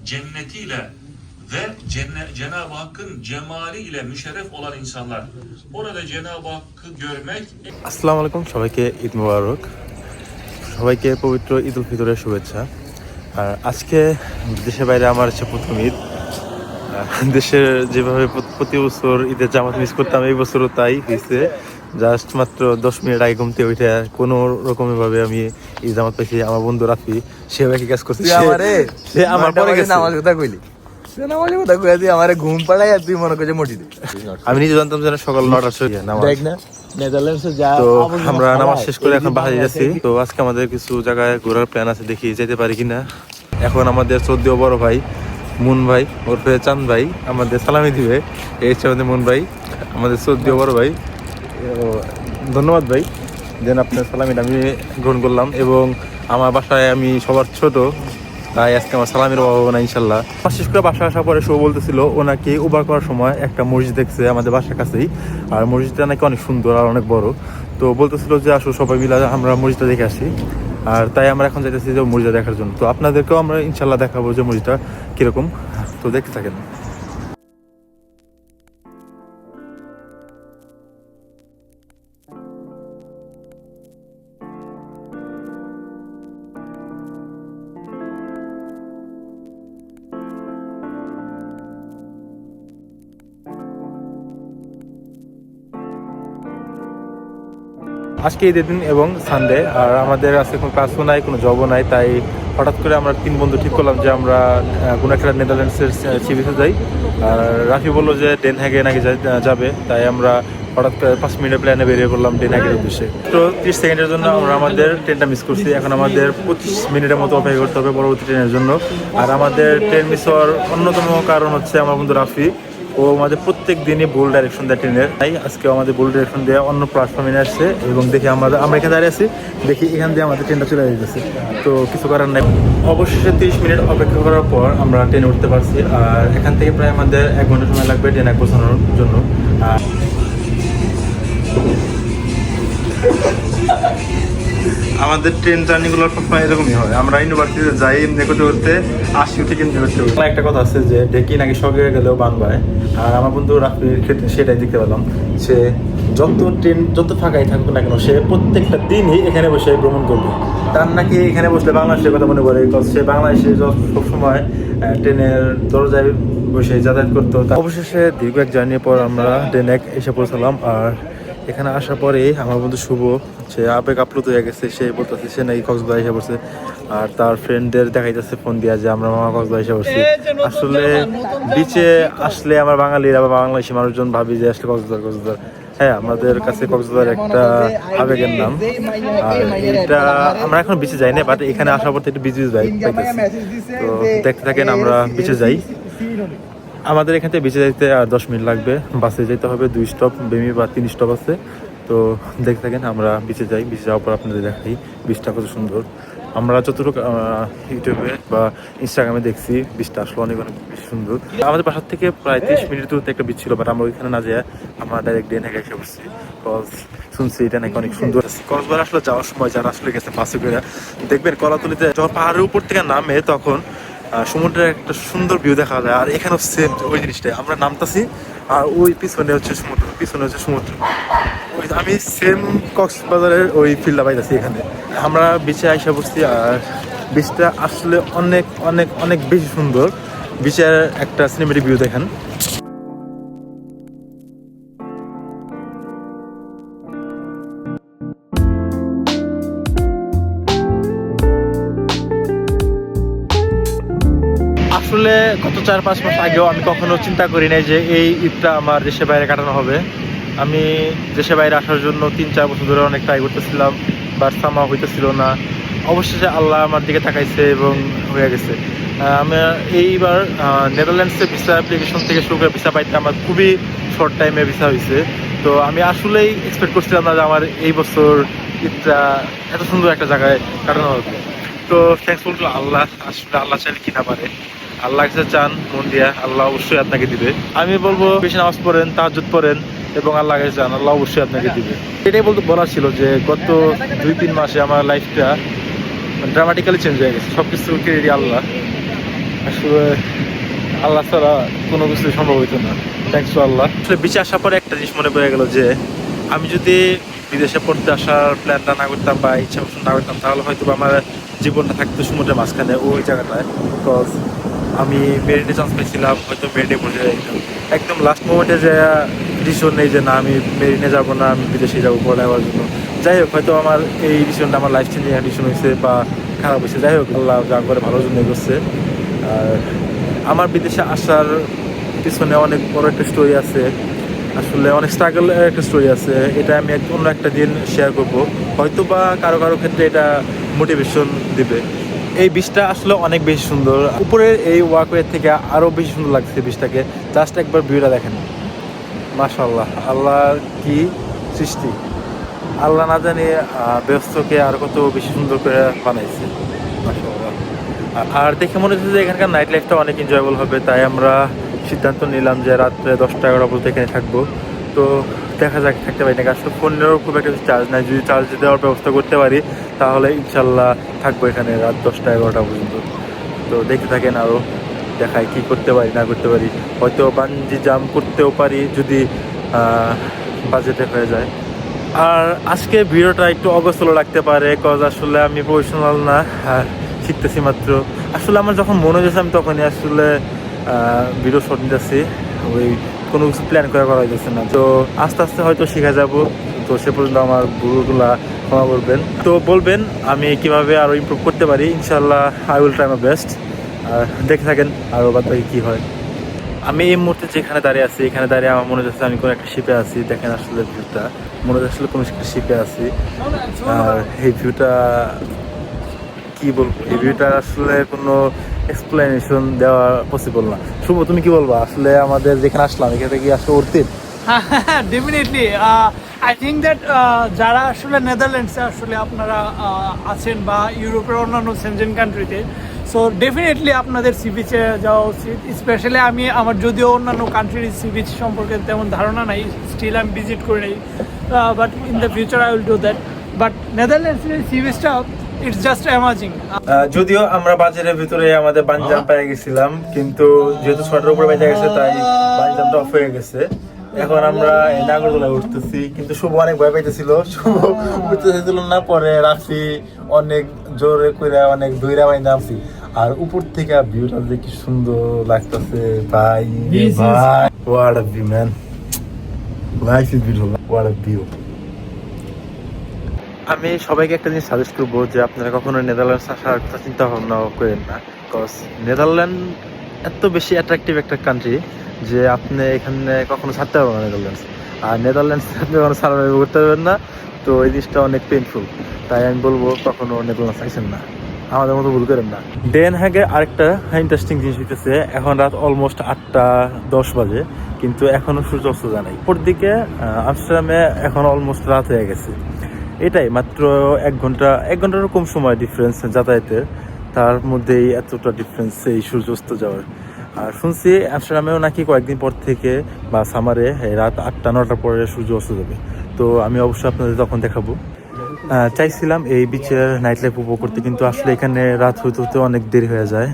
cennetiyle ve Cenab-ı Hakk'ın cemali ile müşerref olan insanlar. Orada Cenab-ı Hakk'ı görmek... আসসালামু আলাইকুম, সবাইকে ঈদ মুবারক। সবাইকে পবিত্র ঈদ উল ফিতরের শুভেচ্ছা। আর আজকে দেশের বাইরে আমার হচ্ছে প্রথম ঈদ। দেশের যেভাবে প্রতি বছর ঈদের জামাত মিস করতাম, এই বছরও তাই হয়েছে। জাস্ট মাত্র 10 মিনিট আগে ঘুমতে ওইটা কোনো রকমের ভাবে আমি ঈদ জামাত পাইছি। আমার বন্ধু রাফি, সেও একই কাজ করছে। সে আমার পরে গেছে। নামাজ কথা কইলি, নামাজের কথা কইয়া তুই আমারে ঘুম পাড়াই আর তুই মনে করছিস মসজিদে। আমি নিজে জানতাম যে সকাল 9টার সময় নামাজ। দেখ না নেদারল্যান্ডসে যা। তো আমরা নামাজ শেষ করে এখন বাসায় যাচ্ছি। তো আজকে আমাদের কিছু জায়গায় ঘোরার প্ল্যান আছে, দেখি যেতে পারি কিনা। এখন আমাদের শ্রদ্ধেয় বড় ভাই মুন ভাই ওরফে চাঁদ ভাই আমাদের সালামি দিবে। এই হচ্ছে আমাদের মুন ভাই, আমাদের শ্রদ্ধেয় বড় ভাই। ধন্যবাদ ভাই, দেন আপনার সালামিটা আমি গ্রহণ করলাম। এবং আমার বাসায় আমি সবার ছোট, তাই আজকে আমার সালামের অভাব হবে না ইনশাল্লাহ। বিশেষ করে বাসা আসার পরে শো বলতেছিল ও নাকি উবার করার সময় একটা মসজিদ দেখছে আমাদের বাসার কাছেই। আর মসজিদটা নাকি অনেক সুন্দর আর অনেক বড়। তো বলতেছিল যে আসো সবাই মিলে আমরা মসজিদটা দেখে আসি। আর তাই আমরা এখন যাইতেছি যে মসজিদটা দেখার জন্য। তো আপনাদেরকেও আমরা ইনশাল্লাহ দেখাবো যে মসজিদটা কীরকম। তো দেখতে থাকেন। আজকে ঈদের দিন এবং সানডে, আর আমাদের আজকে কোনো ক্লাসও নাই, কোনো জবও নাই। তাই হঠাৎ করে আমরা 3 বন্ধু ঠিক করলাম যে আমরা কোনো একটা নেদারল্যান্ডসের সি বিচে যাই। আর রাফি বললো যে ডেন হ্যাগে নাকি যাবে, তাই আমরা হঠাৎ করে 5 মিনিটের প্ল্যানে বেরিয়ে পড়লাম ডেন হ্যাগের উদ্দেশ্যে। তো 30 সেকেন্ডের জন্য আমরা আমাদের ট্রেনটা মিস করছি। এখন আমাদের 25 মিনিটের মতো অপেক্ষা করতে হবে পরবর্তী ট্রেনের জন্য। আর আমাদের ট্রেন মিস হওয়ার অন্যতম কারণ হচ্ছে আমার বন্ধু রাফি। ও আমাদের প্রত্যেক দিনই ভুল ডাইরেকশন দেয় ট্রেনের, তাই আজকে আমাদের ভুল ডাইরেকশন দেওয়া অন্য প্ল্যাটফর্মে আসছে। এবং দেখি আমরা এখানে দাঁড়িয়ে আছি, দেখি এখান দিয়ে আমাদের ট্রেনটা চলে যেতেছে। তো কিছু করার নাই। অবশেষে 30 মিনিট অপেক্ষা করার পর আমরা ট্রেনে উঠতে পারছি। আর এখান থেকে প্রায় আমাদের 1 ঘন্টা সময় লাগবে ট্রেনে পৌঁছানোর জন্য। আমাদের ট্রেন জার্নিগুলো সবসময় এরকমই হয়। আমরা ইউনিভার্সিটিতে যাই এমনি করতে করতে আসি, ঠিক এমনি করতে করতে। একটা কথা আছে যে ডেকি নাকি সঙ্গে গেলেও বানবায়। আর আমার বন্ধু রাফির ক্ষেত্রে সেটাই দেখতে পেলাম। সে যত ফাঁকাই থাকুক না কেন, সে প্রত্যেকটা দিনই এখানে বসে ভ্রমণ করবে। তার নাকি এখানে বসলে বাংলাদেশের কথা মনে পড়ে, সে বাংলাদেশে সবসময় ট্রেনের দরজায় বসে যাতায়াত করতো। অবশেষে দীর্ঘ এক জার্নির পর আমরা ট্রেনে এসে পৌঁছালাম। আর এখানে আসার পরে আমার বন্ধু শুভ, সে আবেগ আপ্লুত হয়ে গেছে। সে বলতেছে সে নাকি কক্সবাজার এসে পড়ছে। আর তার ফ্রেন্ডদের দেখাইতেছে ফোন দিয়া যে আমরা কক্সবাজার এসে পড়ছি। আসলে বিচে আসলে আমার বাঙালিরা বা বাংলাদেশি মানুষজন ভাবি যে আসলে কক্সবাজার। হ্যাঁ, আমাদের কাছে কক্সবাজার একটা আবেগের নাম। আর এটা আমরা এখন বিচে যাই না, বাট এখানে আসার পর একটু বিচ পাইতেছি। তো দেখতে থাকেন, আমরা বিচে যাই। আমাদের এখান থেকে বিচে যাইতে আর 10 মিনিট লাগবে। বাসে যেতে হবে 2 স্টপ, বেমি বা 3 স্টপ আছে। তো দেখতে থাকেন, আমরা বিচে যাই। বিচে যাওয়ার পর আপনাদের দেখাই বিচটা কত সুন্দর। আমরা যতটুকু ইউটিউবে বা ইনস্টাগ্রামে দেখছি, বিচটা আসলে অনেক অনেক বেশি সুন্দর। আমাদের বাসার থেকে প্রায় 30 মিনিট দূরত্বে একটা বিচ ছিল, বাট আমরা ওইখানে না যেয়ে আমরা ডাইরেক্ট ডেন হ্যাগে এসে বসছি। শুনছি এটা নাকি অনেক সুন্দর। কক্সবাজার আসলে যাওয়ার সময় যারা আসলে গেছে বাসে করে দেখবেন, কলাতলিতে যখন পাহাড়ের উপর থেকে নামে তখন সমুদ্রের একটা সুন্দর ভিউ দেখা যায়। আর এখানেও সেম ওই জিনিসটাই, আমরা নামতাছি আর ওই পিছনে হচ্ছে সমুদ্র। ওই আমি সেম কক্সবাজারের ওই ফিল্ডটা পাইতেছি এখানে। আমরা বিচে আইসা বসছি। আর বিচটা আসলে অনেক অনেক অনেক বেশি সুন্দর। বিচের একটা সিনেমেটিক ভিউ দেখেন। আসলে গত 4-5 মাস আগেও আমি কখনো চিন্তা করি নাই যে এই ঈদটা আমার দেশের বাইরে কাটানো হবে। আমি দেশের বাইরে আসার জন্য 3-4 বছর ধরে অনেক ট্রাই করতেছিলাম, বাট সামা হইতেছিল না। অবশেষে আল্লাহ আমার দিকে তাকাইছে এবং হয়ে গেছে। আমি এইবার নেদারল্যান্ডসের ভিসা অ্যাপ্লিকেশন থেকে শুরু করে ভিসা পাইতে আমার খুবই শর্ট টাইমে ভিসা হয়েছে। তো আমি আসলেই এক্সপেক্ট করছিলাম না যে আমার এই বছর ঈদটা এত সুন্দর একটা জায়গায় কাটানো হবে। তো থ্যাঙ্কফুল টু আল্লাহ। আসলে আল্লাহ চাইলে কি না পারে। আল্লাহ কাছে চান মন দিয়া, আল্লাহ অবশ্যই আপনাকে দিবে। আমি বলবো বেশি নামাজ পড়েন, তাহাজ্জুদ পড়েন এবং আল্লাহ কাছে চান, আল্লাহ অবশ্যই আপনাকে দিবে। এটাই বলার ছিল যে গত 2-3 মাসে আমার লাইফটা ড্রামাটিক্যালি চেঞ্জ হয়ে গেছে। সবকিছু ক্রেডিট আল্লাহ। আসলে আল্লাহ ছাড়া কোনো কিছু সম্ভব হইতো না। থ্যাংকস টু আল্লাহ। আসলে বিচে আসার পরে একটা জিনিস মনে পড়ে গেল যে আমি যদি বিদেশে পড়তে আসার প্ল্যানটা না করতাম বা ইচ্ছা পোষণ না করতাম, তাহলে হয়তো আমার জীবনটা থাকতো সমুদ্রের মাঝখানে ওই জায়গাটায়। বিকজ আমি মেরিনে চান্স পেয়েছিলাম, হয়তো মেরিনে পড়ে যাইতাম। একদম লাস্ট মোমেন্টে যে ডিসিশন নেই যে না আমি মেরিনে যাবো না, আমি বিদেশে যাবো পড়ালেখার জন্য। যাই হোক, হয়তো আমার এই ডিসিশনটা আমার লাইফ চেঞ্জিং ডিসিশন হয়েছে বা খারাপ হয়েছে, যাই হোক আল্লাহ যা করে ভালোর জন্য করছে। আর আমার বিদেশে আসার পিছনে অনেক বড় একটা স্টোরি আছে, আসলে অনেক স্ট্রাগলের একটা স্টোরি আছে। এটা আমি অন্য একটা দিন শেয়ার করবো, হয়তো বা কারো কারো ক্ষেত্রে এটা মোটিভেশন দিবে। এই বীজটা আসলে অনেক বেশি সুন্দর, উপরের এই ওয়াকওয়ে থেকে আরও বেশি সুন্দর লাগছে বীজটাকে। জাস্ট একবার ভিউটা দেখেন, মাশাআল্লাহ, আল্লাহর কি সৃষ্টি। আল্লাহ না জানি ব্যস্তকে আর কত বেশি সুন্দর করে বানাইছে, মাশাআল্লাহ। আর দেখে মনে হচ্ছে যে এখানকার নাইট লাইফটা অনেক এনজয়েবল হবে, তাই আমরা সিদ্ধান্ত নিলাম যে রাত্রে 10টা-11টা পর্যন্ত এখানে থাকবো। তো দেখা যাক থাকতে পারি নাকি। আসলে ফোনেরও খুব একটা চার্জ নাই, যদি চার্জ দেওয়ার ব্যবস্থা করতে পারি তাহলে ইনশাল্লাহ থাকবো এখানে রাত 10টা-11টা পর্যন্ত। তো দেখতে থাকেন আরও দেখায় কি করতে পারি না করতে পারি। হয়তো বানজি জাম্প করতেও পারি যদি বাজেটে হয়ে যায়। আর আজকে ভিডিওটা একটু অগোছলো লাগতে পারে, কজ আসলে আমি প্রফেশনাল না, শিখতেছি মাত্র। আসলে আমার যখন মনে হয়েছে আমি তখনই আসলে ভিডিও শট নিতেছি, ওই কোনো কিছু প্ল্যান করা যাচ্ছে না। তো আস্তে আস্তে হয়তো শিখে যাব। তো সে পর্যন্ত আমার ভুলগুলা ক্ষমা করবেন, তো বলবেন আমি কিভাবে আরও ইমপ্রুভ করতে পারি। ইনশাল্লাহ I will try my best. আর দেখে থাকেন আরও বাদ বাকি কী হয়। আমি এই মুহূর্তে যেখানে দাঁড়িয়ে আছি, এখানে দাঁড়িয়ে আমার মনে হচ্ছে আমি কোনো একটা শিপে আছি। দেখেন আসলে ভিউটা, মনে হচ্ছে আসলে কোনো একটা শিপে আছি। আর এই ভিউটা কি বলবো, এই ভিউটা আসলে কোনো এক্সপ্লেনেশন দেওয়া পসিবল না। শুভ, তুমি কি বলবা? আসলে আমাদের যেখানে আসলাম এখানে কি আসলে উঠতে? ডেফিনেটলি আই থিঙ্ক দ্যাট যারা আসলে নেদারল্যান্ডসে আসলে আপনারা আছেন বা ইউরোপের অন্যান্য সেনজেন কান্ট্রিতে, সো ডেফিনেটলি আপনাদের সি বিচে যাওয়া উচিত। স্পেশালি আমার যদিও অন্যান্য কান্ট্রির সি বিচ সম্পর্কে তেমন ধারণা নাই, স্টিল আমি ভিজিট করে নেই, but in the future I will do that. But নেদারল্যান্ডসের সি বিচটা ইটস জাস্ট অ্যামাজিং। যদিও আমরা বাজারের ভিতরে আমাদের বানজাম পেয়ে গেছিলাম, কিন্তু যেহেতু সোয়েটার উপরে বেঁচে গেছে তাই বানজামটা অফ হয়ে গেছে। এখন আমরা নাগরদোলায় উঠতেছি, কিন্তু শুভ অনেক ভয় পাইতেছিল, শুভ উঠতে চাইছিল না। পরে রাফি অনেক জোরে করে অনেক দইরা বাইনা নামছি। আর উপর থেকে ভিউটা যে কি সুন্দর লাগতেছে ভাই, ভাই what a view man, life is beautiful, what a view. আমি সবাইকে একটা জিনিস সাজেস্ট করবো যে আপনারা কখনো নেদারল্যান্ডস আসার চিন্তা ভাবনা করেন না, বিকজ নেদারল্যান্ড এত বেশি অ্যাট্রাকটিভ একটা কান্ট্রি যে আপনি এখানে কখনো ছাড়তে পারবেন না নেদারল্যান্ডস। আর নেদারল্যান্ডস আপনি কখনো সার্ভাইভ করতে পারবেন না, তো এই জিনিসটা অনেক পেইনফুল। তাই আমি বলবো কখনো নেদারল্যান্ডস আসেন না, আমাদের মতো ভুল করেন না। ডেন হ্যাগে আরেকটা ইন্টারেস্টিং জিনিস হইতেছে, এখন রাত অলমোস্ট 8টা 10 বাজে, কিন্তু এখনো সূর্য অস্ত যায় নাই। উপর দিকে আমস্টারডামে এখন অলমোস্ট রাত হয়ে গেছে। এটাই মাত্র 1 ঘন্টারও কম সময় ডিফারেন্স যাতায়াতের, তার মধ্যেই এতটা ডিফারেন্স এই সূর্যাস্ত যাওয়ার। আর শুনছি আমস্টারডামেও নাকি কয়েকদিন পর থেকে বা সামারে রাত 8টা-9টার পরে সূর্য অস্ত যাবে। তো আমি অবশ্যই আপনাদের তখন দেখাবো। চাইছিলাম এই বিচের নাইট লাইফ উপভোগ করতে, কিন্তু আসলে এখানে রাত হতে হতে অনেক দেরি হয়ে যায়।